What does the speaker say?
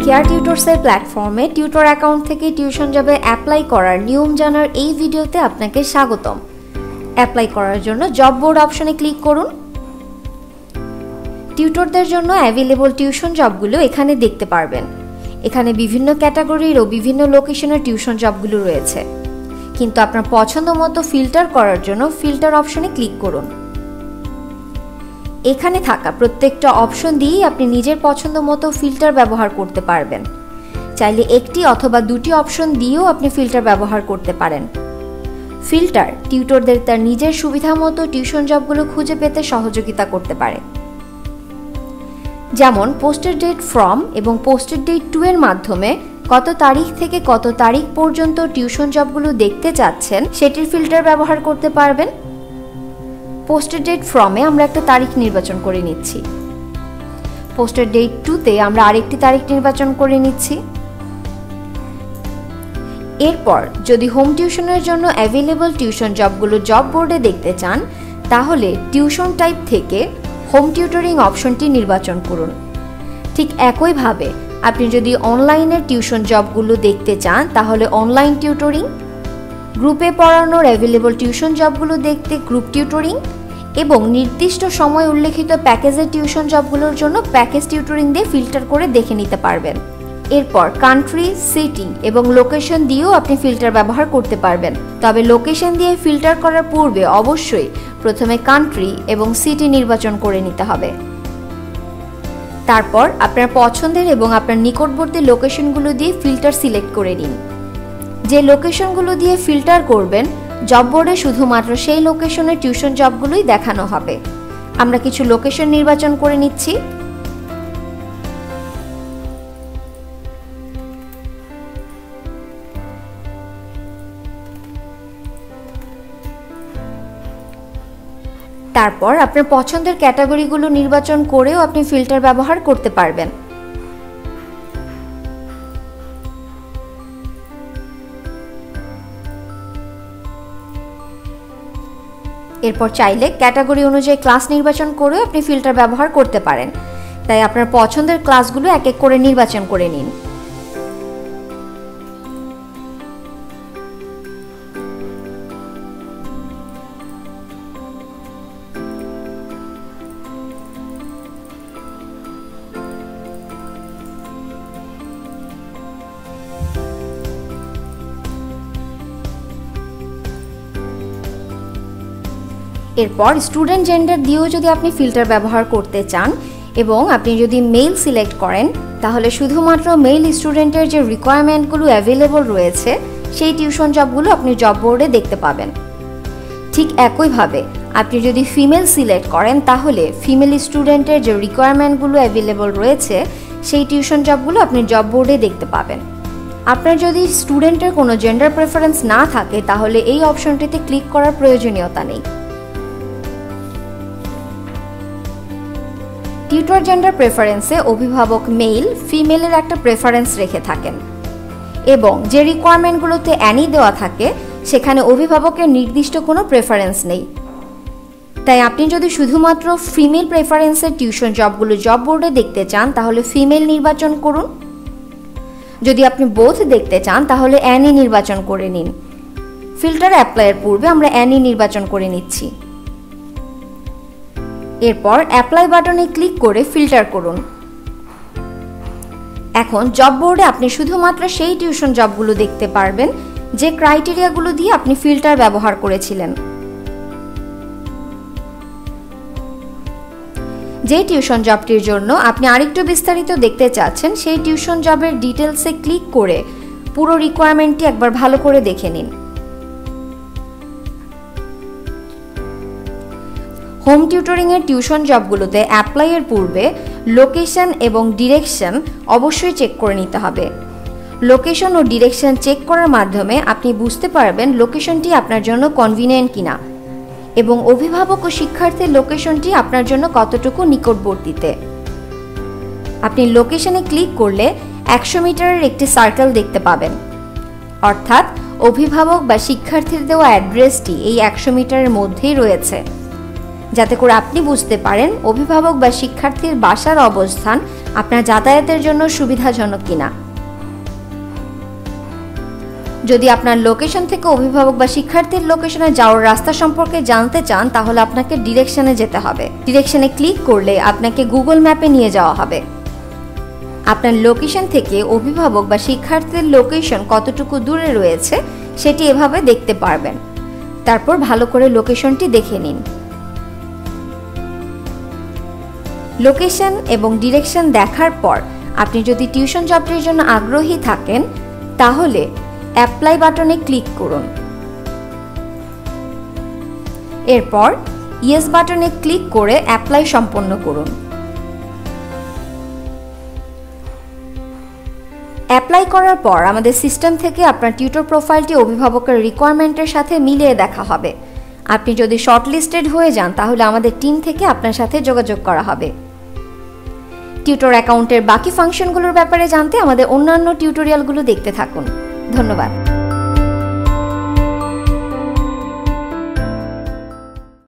Caretutors প্ল্যাটফর্মে tutor account থেকে tuition জবে অ্যাপ্লাই করার নিয়ম জানার এই ভিডিওতে আপনাকে স্বাগতম। অ্যাপ্লাই করার জন্য জব বোর্ড অপশনে ক্লিক করুন। টিউটরদের জন্য অ্যাভেলেবল টিউশন জবগুলো এখানে দেখতে পারবেন। এখানে বিভিন্ন ক্যাটাগরির ও বিভিন্ন লোকেশনের টিউশন জবগুলো রয়েছে, কিন্তু আপনার পছন্দ মতো ফিল্টার করার জন্য ফিল্টার অপশনে ক্লিক করুন। এখানে থাকা প্রত্যেকটা অপশন দিয়েই আপনি নিজের পছন্দ মতো ফিল্টার ব্যবহার করতে পারবেন। চাইলে একটি অথবা দুটি অপশন দিয়েও আপনি ফিল্টার ব্যবহার করতে পারেন। ফিল্টার টিউটরদের তার নিজের সুবিধা মতো টিউশন জবগুলো খুঁজে পেতে সহযোগিতা করতে পারে। যেমন পোস্টেড ডেট ফ্রম এবং পোস্টেড ডেট টু এর মাধ্যমে কত তারিখ থেকে কত তারিখ পর্যন্ত টিউশন জবগুলো দেখতে চাচ্ছেন সেটির ফিল্টার ব্যবহার করতে পারবেন। পোস্টেড ডেট ফ্রমে আমরা একটা তারিখ নির্বাচন করে নিচ্ছি। পোস্টেড ডেট টুতে আমরা আরেকটি তারিখ নির্বাচন করে নিচ্ছি। এরপর যদি হোম টিউশনের জন্য অ্যাভেলেবল টিউশন জবগুলো জব বোর্ডে দেখতে চান, তাহলে টিউশন টাইপ থেকে হোম টিউটরিং অপশনটি নির্বাচন করুন। ঠিক একইভাবে আপনি যদি অনলাইনের টিউশন জবগুলো দেখতে চান, তাহলে অনলাইন টিউটরিং, গ্রুপে পড়ানোর অ্যাভেলেবল টিউশন জবগুলো দেখতে গ্রুপ টিউটরিং এবং নির্দিষ্ট সময় উল্লেখিত প্যাকেজের টিউশন জবগুলোর জন্য প্যাকেজ টিউটরিং দিয়ে ফিল্টার করে দেখে নিতে পারবেন। এরপর কান্ট্রি, সিটি এবং লোকেশন দিয়েও আপনি ফিল্টার ব্যবহার করতে পারবেন। তবে লোকেশন দিয়ে ফিল্টার করার পূর্বে অবশ্যই প্রথমে কান্ট্রি এবং সিটি নির্বাচন করে নিতে হবে। তারপর আপনার পছন্দের এবং আপনার নিকটবর্তী লোকেশনগুলো দিয়ে ফিল্টার সিলেক্ট করে নিন। যে লোকেশনগুলো দিয়ে ফিল্টার করবেন, জব বোর্ডে শুধুমাত্র সেই লোকেশনের টিউশন জবগুলোই দেখানো হবে। আমরা কিছু লোকেশন নির্বাচন করে নিচ্ছি। তারপর আপনার পছন্দের ক্যাটাগরিগুলো নির্বাচন করেও আপনি ফিল্টার ব্যবহার করতে পারবেন। এরপর চাইলে ক্যাটাগরি অনুযায়ী ক্লাস নির্বাচন করেও আপনি ফিল্টার ব্যবহার করতে পারেন। তাই আপনার পছন্দের ক্লাসগুলো এক এক করে নির্বাচন করে নিন। এরপর স্টুডেন্ট জেন্ডার দিয়েও যদি আপনি ফিল্টার ব্যবহার করতে চান এবং আপনি যদি মেল সিলেক্ট করেন, তাহলে শুধুমাত্র মেল স্টুডেন্টের যে রিকোয়ারমেন্টগুলো অ্যাভেলেবল রয়েছে সেই টিউশন জবগুলো আপনি জব বোর্ডে দেখতে পাবেন। ঠিক একইভাবে আপনি যদি ফিমেল সিলেক্ট করেন, তাহলে ফিমেল স্টুডেন্টের যে রিকোয়ারমেন্টগুলো অ্যাভেলেবল রয়েছে সেই টিউশন জবগুলো আপনি জব বোর্ডে দেখতে পাবেন। আপনার যদি স্টুডেন্টের কোনো জেন্ডার প্রেফারেন্স না থাকে, তাহলে এই অপশনটিতে ক্লিক করার প্রয়োজনীয়তা নেই। টিউটর জেন্ডার প্রেফারেন্সে অভিভাবক মেল, ফিমেলের একটা প্রেফারেন্স রেখে থাকেন এবং যে রিকোয়ারমেন্টগুলোতে অ্যানি দেওয়া থাকে সেখানে অভিভাবকের নির্দিষ্ট কোনো প্রেফারেন্স নেই। তাই আপনি যদি শুধুমাত্র ফিমেল প্রেফারেন্সের টিউশন জবগুলো জব বোর্ডে দেখতে চান, তাহলে ফিমেল নির্বাচন করুন। যদি আপনি বোথ দেখতে চান, তাহলে অ্যানি নির্বাচন করে নিন। ফিল্টার অ্যাপ্লাইয়ের পূর্বে আমরা অ্যানি নির্বাচন করে নিচ্ছি। এরপর অ্যাপ্লাই বাটনে ক্লিক করে ফিল্টার করুন। এখন জব বোর্ডে আপনি শুধুমাত্র সেই টিউশন জবগুলো দেখতে পারবেন যে ক্রাইটেরিয়াগুলো দিয়ে আপনি ফিল্টার ব্যবহার করেছিলেন। যে টিউশন জবটির জন্য আপনি আরেকটু বিস্তারিত দেখতে চাচ্ছেন, সেই টিউশন জবের ডিটেলসে ক্লিক করে পুরো রিকোয়ারমেন্টটি একবার ভালো করে দেখে নিন। হোম টিউটরিংয়ের টিউশন জবগুলোতে অ্যাপ্লাইয়ের পূর্বে লোকেশন এবং ডিরেকশন অবশ্যই চেক করে নিতে হবে। লোকেশন ও ডিরেকশন চেক করার মাধ্যমে আপনি বুঝতে পারবেন লোকেশনটি আপনার জন্য কনভিনিয়েন্ট কিনা এবং অভিভাবক ও শিক্ষার্থীর লোকেশনটি আপনার জন্য কতটুকু নিকটবর্তীতে। আপনি লোকেশনে ক্লিক করলে 100 মিটারের একটি সার্কেল দেখতে পাবেন, অর্থাৎ অভিভাবক বা শিক্ষার্থীর দেওয়া অ্যাড্রেসটি এই 100 মিটারের মধ্যেই রয়েছে। যাতে করে আপনি বুঝতে পারেন অভিভাবক বা শিক্ষার্থীর বাসার অবস্থান আপনার যাতায়াতের জন্য সুবিধাজনক কিনা। যদি আপনার লোকেশন থেকে অভিভাবক বা শিক্ষার্থীর লোকেশনে যাওয়ার রাস্তা সম্পর্কে জানতে চান তাহলে আপনাকে ডিরেকশনে যেতে হবে। ডিরেকশনে ক্লিক করলে আপনাকে গুগল ম্যাপে নিয়ে যাওয়া হবে। আপনার লোকেশন থেকে অভিভাবক বা শিক্ষার্থীর লোকেশন কতটুকু দূরে রয়েছে সেটি এভাবে দেখতে পারবেন। তারপর ভালো করে লোকেশনটি দেখে নিন। লোকেশন এবং ডিরেকশন দেখার পর আপনি যদি টিউশন জবটির জন্য আগ্রহী থাকেন তাহলে অ্যাপ্লাই বাটনে ক্লিক করুন। এরপর ইয়েস বাটনে ক্লিক করে অ্যাপ্লাই সম্পন্ন করুন। অ্যাপ্লাই করার পর আমাদের সিস্টেম থেকে আপনার টিউটর প্রোফাইলটি অভিভাবকের রিকোয়ারমেন্টের সাথে মিলিয়ে দেখা হবে। আপনি যদি শর্টলিস্টেড হয়ে যান তাহলে আমাদের টিম থেকে আপনার সাথে যোগাযোগ করা হবে। টিউটর অ্যাকাউন্টের বাকি ফাংশনগুলোর ব্যাপারে জানতে আমাদের অন্যান্য টিউটোরিয়ালগুলো দেখতে থাকুন। ধন্যবাদ।